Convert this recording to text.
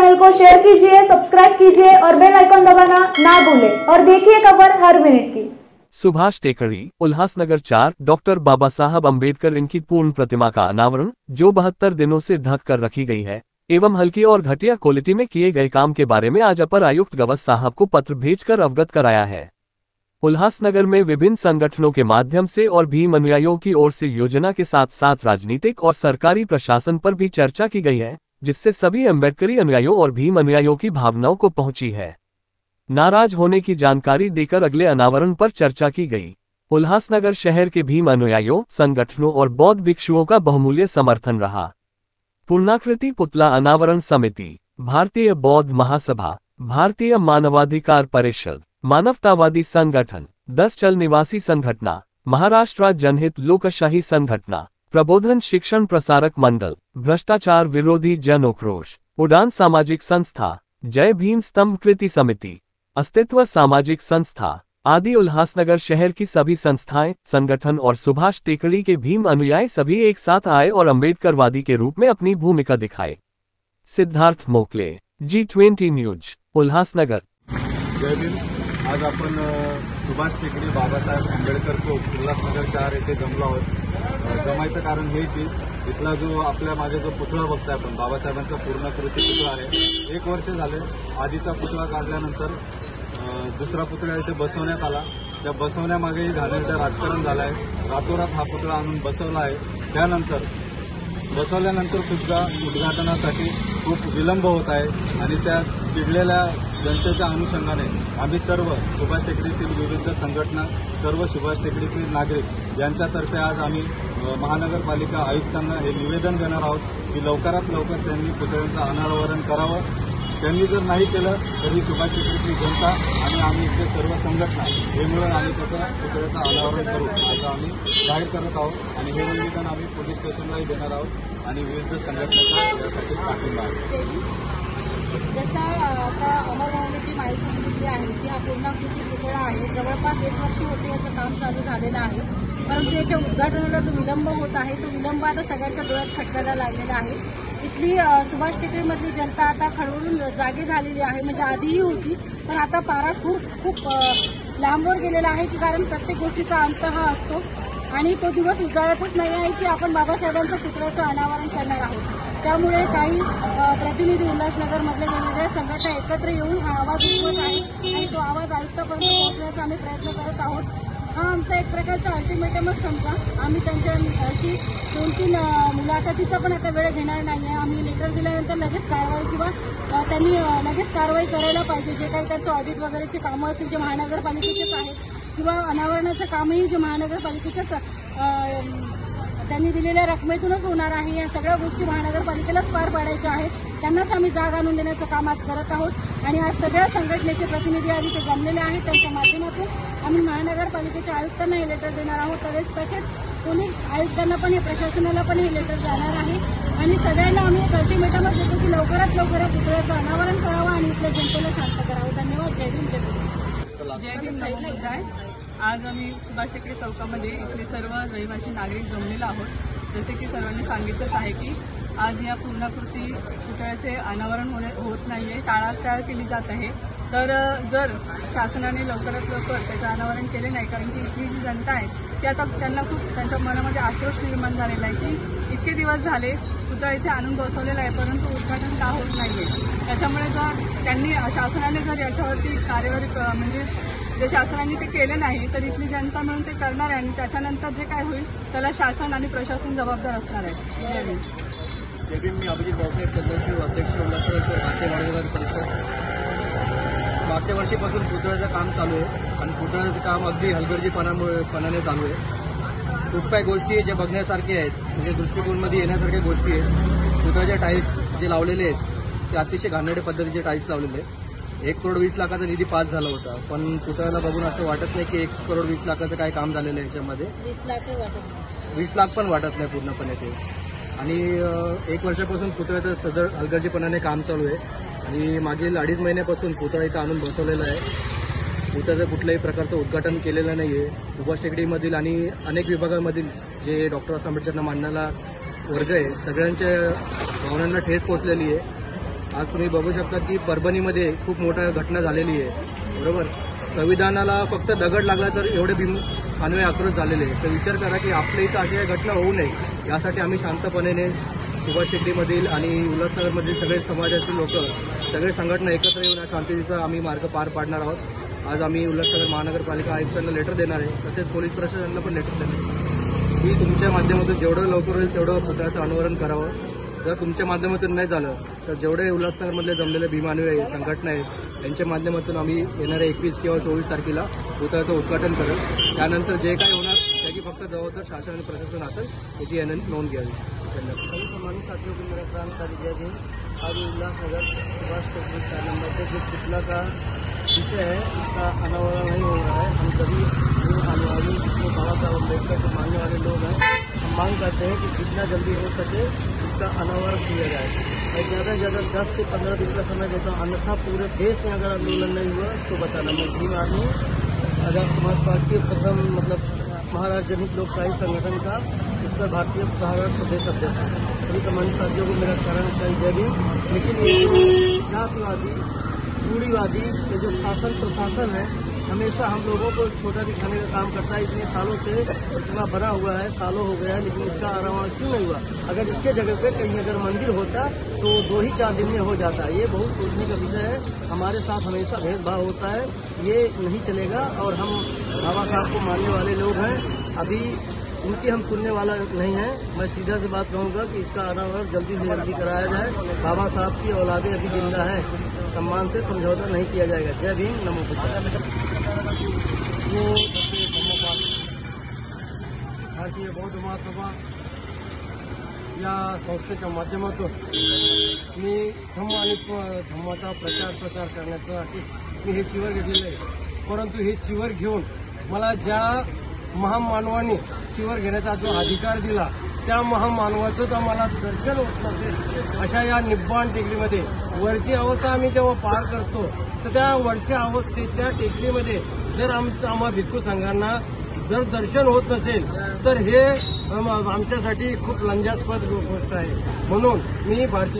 Channel को share कीजिए, subscribe कीजिए और बेल आइकन दबाना ना भूलें और देखिए खबर हर मिनट की। सुभाष टेकड़ी, उल्हासनगर 4। डॉक्टर बाबा साहब अम्बेडकर इनकी पूर्ण प्रतिमा का अनावरण, जो 72 दिनों से ढक कर रखी गई है, एवं हल्की और घटिया क्वालिटी में किए गए काम के बारे में आज अपर आयुक्त गवस साहब को पत्र भेजकर अवगत कराया है। उल्हासनगर में विभिन्न संगठनों के माध्यम से और भीम अनुयायियों की ओर से योजना के साथ साथ राजनीतिक और सरकारी प्रशासन पर भी चर्चा की गई है, जिससे सभी अम्बेडकरी अनुयायियों और भीम अनुयायियों की भावनाओं को पहुंची है। नाराज होने की जानकारी देकर अगले अनावरण पर चर्चा की गई। उल्हासनगर शहर के भीम अनुयायियों, संगठनों और बौद्ध भिक्षुओं का बहुमूल्य समर्थन रहा। पूर्णाकृति पुतला अनावरण समिति, भारतीय बौद्ध महासभा, भारतीय मानवाधिकार परिषद, मानवतावादी संगठन, 10 चल निवासी संगठना, महाराष्ट्र जनहित लोकशाही संगठना, प्रबोधन शिक्षण प्रसारक मंडल, भ्रष्टाचार विरोधी जन उक्रोश, उड़ान सामाजिक संस्था, जय भीम स्तंभ कृति समिति, अस्तित्व सामाजिक संस्था आदि उल्हासनगर शहर की सभी संस्थाएं, संगठन और सुभाष टेकड़ी के भीम अनुयायी सभी एक साथ आए और अम्बेडकरवादी के रूप में अपनी भूमिका दिखाए। Siddharth Mokle, G20 news, Ulhasnagar. जय भीम। आज आपण सुभाष टेकडी बाबासाहेब आंबेडकर चौक उल्हासनगर 4 येथे जमलो आहोत। जमायचं कारण हे की इथला जो आपल्या मागे जो पुतळा बघताय आपण बाबासाहेबांचा पूर्णाकृती पुतळा आहे, 1 वर्ष झाले आधीचा पुतळा काढल्यानंतर दुसरा पुतळा इथे बसवण्यात आला। त्या बसवण्यामागेही घाणेरडं राजकारण झालं आहे। रातोरात हा पुतळा आणून बसवला आहे। त्यानंतर बसवल्यानंतर सुद्धा उद्घाटनासाठी खूप विलंब होत आहे आणि त्या चिडलेल्या जनतेच्या अनुषंगाने आम्ही सर्व सुभाष टेकडीतील विविध संघटना, सर्व सुभाष टेकडीतील नागरिक यांच्यातर्फे आज आम्ही महानगरपालिका आयुक्तांना हे निवेदन देणार आहोत की लवकरात लवकर त्यांनी पुतळ्यांचं अनावरण करावं। त्यांनी जर नाही केलं तरी सुभाष टेकडीतली जनता आणि आम्ही इथले सर्व संघटना हे मिळून आम्ही त्याचा पुतळ्याचं अनावरण करू असं आम्ही जाहीर करत आहोत आणि हे निवेदन आम्ही पोलीस स्टेशनलाही देणार आहोत आणि विविध संघटनेचा यासाठी पाठिंबा आहे। जसं आता अमरभाऊने जी माहिती दिली आहे की हा पूर्णाकृती पुतळा आहे, जवळपास 1 वर्ष होते याचं काम चालू झालेलं आहे, परंतु याच्या उद्घाटनाला जो विलंब होत आहे तो विलंब आता सगळ्यांच्या डोळ्यात खटकायला लागलेला आहे। इथली सुभाष टेकडीमधली जनता आता खळवळून जागी झालेली आहे, म्हणजे आधीही होती पण आता पारा खूप लांबवर गेलेला आहे की कारण प्रत्येक गोष्टीचा अंत हा असतो आणि तो दिवस उजाळतच नाही आहे की आपण बाबासाहेबांच्या पुतळ्याचं अनावरण करणार आहोत। त्यामुळे काही प्रतिनिधी उल्हासनगरमधल्या वेगवेगळ्या संघटना एकत्र येऊन हा आवाज उठवत आहे आणि तो आवाज आयुक्तापर्यंत पोहोचण्याचा आम्ही प्रयत्न करत आहोत। हा आमचा एक प्रकारचा अल्टिमेटमच समजा। आम्ही त्यांच्याशी 2-3 मुलाखतीचा पण आता वेळ घेणार नाही आहे। आम्ही लेटर दिल्यानंतर लगेच कारवाई किंवा त्यांनी लगेच कारवाई करायला पाहिजे। जे काही त्यांचं ऑडिट वगैरेचे कामं असतील जे महानगरपालिकेचेच आहेत किंवा अनावरणाचं कामही जे महानगरपालिकेच्याच त्यांनी दिलेल्या रकमेतूनच होणार आहे, या सगळ्या गोष्टी महानगरपालिकेलाच पार पाडायच्या आहेत। त्यांनाच आम्ही जाग आणून देण्याचं काम आज करत आहोत आणि आज सगळ्या संघटनेचे प्रतिनिधी आज इथे जमलेले आहेत। त्यांच्या माध्यमातून आम्ही महानगरपालिकेच्या आयुक्तांना हे लेटर देणार आहोत, तसेच पोलीस आयुक्तांना पण हे प्रशासनाला पण हे लेटर जाणार आहे आणि सगळ्यांना आम्ही एक अल्टिमेटमच देतो की लवकरात लवकर पुतळ्याचं अनावरण करावं आणि इथल्या जनतेला शांत करावं। धन्यवाद। जय भीम। जय भीम। नमस्कार। आज आम्ही सुभाष टेकडी चौकामध्ये इथले सर्व रहिवासी नागरिक जमलेलो आहोत। जसे की सर्वांनी सांगितलंच आहे की आज या पूर्णाकृती पुतळ्याचे अनावरण होत नाहीये, टाळाटाळ केली जात आहे। तर जर शासनाने लवकरात लवकर त्याचं अनावरण केले नाही, कारण की इथली जी जनता आहे ती आता त्यांना खूप त्यांच्या मनामध्ये आक्रोश निर्माण झालेला आहे की इतके दिवस झाले पुतळा इथे आणून बसवलेला आहे परंतु उद्घाटन का होत नाहीये। त्याच्यामुळे जर त्यांनी शासनाने जर याच्यावरती कार्यवाही म्हणजे जे शासनाने ते केलं नाही तर इथली जनता मिळून ते करणार आहे आणि त्याच्यानंतर जे काय होईल त्याला शासन आणि प्रशासन जबाबदार असणार आहे। जय भीम। जय भीम। मी अभिजित भाऊसाहेब चंद्रशेखर, अध्यक्ष उल्हासनगर भारतीय मानवाधिकार परिषद। मागच्या वर्षीपासून पुतळ्याचं काम चालू आहे आणि पुतळ्याचं काम अगदी हलगर्जीपणाने चालू आहे। खूप काही गोष्टी आहेत ज्या बघण्यासारख्या आहेत, म्हणजे दृष्टिकोनमध्ये येण्यासारख्या गोष्टी आहेत। पुतळ्याच्या टाईल्स जे लावलेले आहेत ते अतिशय घाणेरड्या पद्धतीचे टाईल्स लावलेले आहेत। 1,20,00,000चा निधी पास झाला होता, पण पुतळ्याला बघून असं वाटत नाही की 1,20,00,000चं काय काम झालेलं आहे याच्यामध्ये। 20 लाख पण वाटत नाही पूर्णपणे ते। आणि 1 वर्षापासून पुतळ्याचं सदर हलगर्जीपणाने काम चालू आहे आणि मागील 2.5 महिन्यापासून पुतळा इथं आणून बसवलेला आहे। पुतळ्याचं कुठल्याही प्रकारचं उद्घाटन केलेलं नाही आहे। सुभाष टेकडीमधील आणि अनेक विभागामधील जे डॉक्टर आंबेडकरांना मानणारा वर्ग आहे सगळ्यांच्या भावनांना ठेच पोहोचलेली आहे। आज तुम्ही बघू शकता की परभणीमध्ये खूप मोठ्या घटना झालेली आहे, बरोबर. संविधानाला फक्त दगड लागला तर एवढे मानवी आक्रोश झालेले आहे. तर विचार करा की आपल्या इथं अशा घटना होऊ नये यासाठी आम्ही शांतपणे सुभाष टेकडीमधील आणि उल्हासनगरमधील सगळे समाजातील लोक, सगळे संघटना एकत्र येऊन शांततेचा आम्ही मार्ग पार पाडणार आहोत. आज आम्ही उल्हासनगर महानगरपालिका आयुक्तांना लेटर देणार आहे, तसेच पोलीस प्रशासनाला पण लेटर देणार आहे की तुमच्या माध्यमातून जेवढं लवकर होईल तेवढं पुतळ्याचं अनावरण करावं. जर तुमच्या माध्यमातून नाही झालं तर जेवढे उल्हासनगरमधले जमलेले भीमानवी संघटना आहेत त्यांच्या माध्यमातून आम्ही येणाऱ्या 21 किंवा 24 तारखेला पुतळ्याचं उद्घाटन करू. त्यानंतर जे काही होणार त्याची फक्त जबाबदार शासन आणि प्रशासन असेल याची याने नोंद घ्यावी. धन्यवाद. सभी सम्मानित साथियों को मेरा क्रांतिकारी जय भीम। आज उल्लासनगर सुभाष टेकड़ी 4 नंबर पे जो पुतला का विषय है इसका अनावरण नहीं हो रहा है। हम सभी अनुयायी जो बाबा साहब अम्बेडकर के मानने वाले लोग हैं, हम मांग करते हैं कि जितना जल्दी हो सके इसका अनावरण किया जाए। मैं ज़्यादा से ज़्यादा 10 से 15 दिन का समय देता हूँ, अन्यथा पूरे देश में अगर आंदोलन नहीं हुआ तो बताना। मैं भीम आदमी आजाद समाज पार्टी प्रथम महाराष्ट्र जनहित लोकशाही संगठन का उत्तर भारतीय महाराष्ट्र प्रदेश अध्यक्ष है। सभी सम्मानित साथियों को मेरा क्रांतिकारी जय भीम। लेकिन ये जो जातिवादी रूढ़िवादी ये जो शासन प्रशासन है हमेशा हम लोगों को छोटा दिखाने का काम करता है। इतने सालों से इतना बना हुआ है, सालों हो गया है, लेकिन इसका अनावरण क्यों नहीं हुआ? अगर इसके जगह पे कहीं अगर मंदिर होता तो 2 ही 4 दिन में हो जाता। ये बहुत सोचने का विषय है। हमारे साथ हमेशा भेदभाव होता है, ये नहीं चलेगा। और हम बाबा साहब को मानने वाले लोग हैं, अभी उनकी हम सुनने वाला नहीं है। मैं सीधा से बात कहूँगा कि इसका अनावरण जल्दी से जल्दी कराया जाए। बाबा साहब की औलादे अभी जिंदा है, सम्मान से समझौता नहीं किया जाएगा। जय भीम, नमो बुद्धाय। भारतीय बौद्ध महासभा या संस्थेच्या माध्यमातून मी धम्म आणि धम्माचा प्रसार करण्यासाठी मी हे चिवर घेतलेलं आहे. परंतु हे चिवर घेऊन मला ज्या महामानवाने चिवर घेण्याचा जो अधिकार दिला त्या महामानवाचंच आम्हाला दर्शन होत नसेल अशा या निब्बाण टेकडीमध्ये वरची अवस्था आम्ही जेव्हा पार करतो तर त्या वरच्या अवस्थेच्या टेकडीमध्ये जर आम्हा भिक्खू संघांना जर दर्शन होत नसेल तर हे आमच्यासाठी खूप लज्जास्पद गोष्ट आहे. म्हणून मी भारतीय